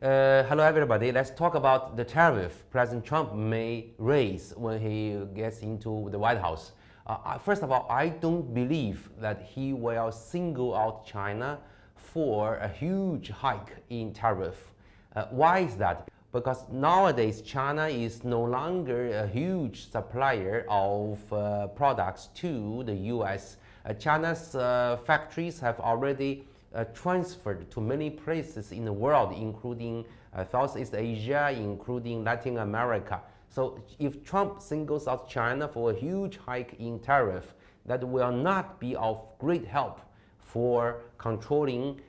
Hello everybody, let's talk about the tariff President Trump may raise when he gets into the White House. First of all, I don't believe that he will single out China for a huge hike in tariff. Why is that? Because nowadays China is no longer a huge supplier of products to the US. China's factories have already transferred to many places in the world, including Southeast Asia, including Latin America. So if Trump singles out China for a huge hike in tariff, that will not be of great help for controlling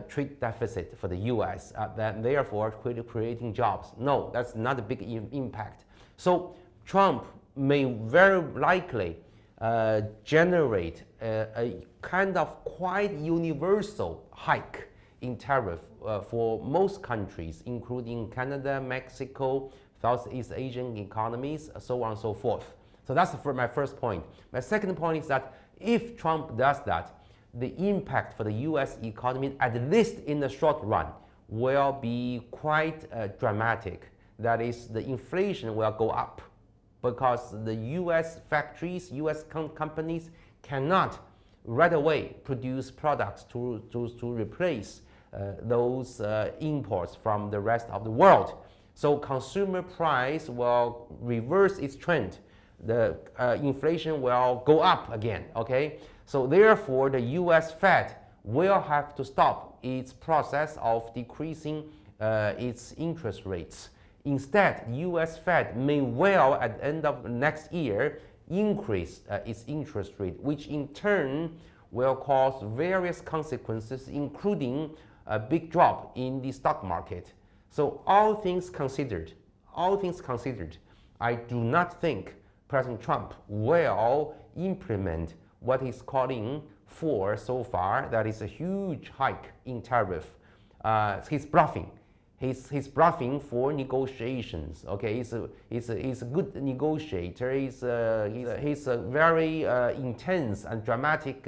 trade deficit for the US, and therefore creating jobs. No, that's not a big impact. So Trump may very likely generate a kind of quite universal hike in tariff for most countries, including Canada, Mexico, Southeast Asian economies, so on and so forth. So that's my first point. My second point is that if Trump does that, the impact for the US economy, at least in the short run, will be quite dramatic. That is, the inflation will go up because the US factories, US companies cannot right away produce products to replace those imports from the rest of the world. So consumer price will reverse its trend. The inflation will go up again, okay? So therefore, the US Fed will have to stop its process of decreasing its interest rates. Instead, US Fed may well, at the end of next year, increase its interest rate, which in turn will cause various consequences, including a big drop in the stock market. So all things considered, I do not think President Trump will implement what he's calling for so far, that is a huge hike in tariff. He's bluffing. He's bluffing for negotiations. Okay, he's a good negotiator. He's a very intense and dramatic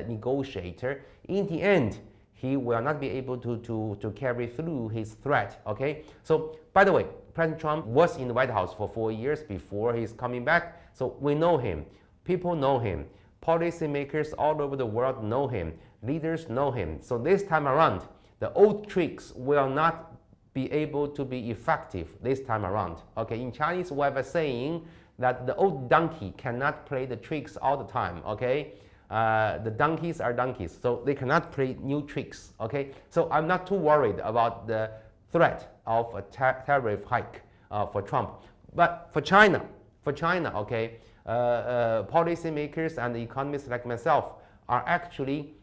negotiator. In the end, he will not be able to carry through his threat. Okay, so by the way, President Trump was in the White House for 4 years before he's coming back, so we know him. People know him. Policymakers all over the world know him. Leaders know him. So this time around, the old tricks will not be able to be effective this time around. Okay, in Chinese we have a saying that the old donkey cannot play the tricks all the time. Okay, the donkeys are donkeys, so they cannot play new tricks. Okay, so I'm not too worried about the threat of a tariff hike for Trump. But for China, okay, policymakers and economists like myself are actually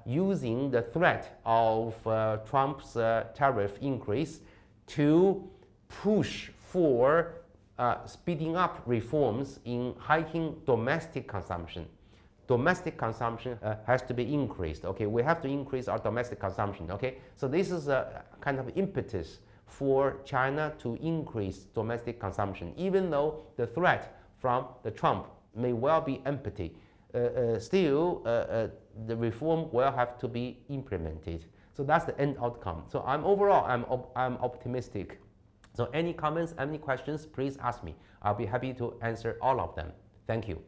using the threat of Trump's tariff increase to push for speeding up reforms in hiking domestic consumption. Domestic consumption has to be increased. Okay, we have to increase our domestic consumption. Okay, so this is a kind of impetus for China to increase domestic consumption, even though the threat from the Trump may well be empty. Still, the reform will have to be implemented. So that's the end outcome. So I'm optimistic. So any comments, any questions, please ask me. I'll be happy to answer all of them. Thank you.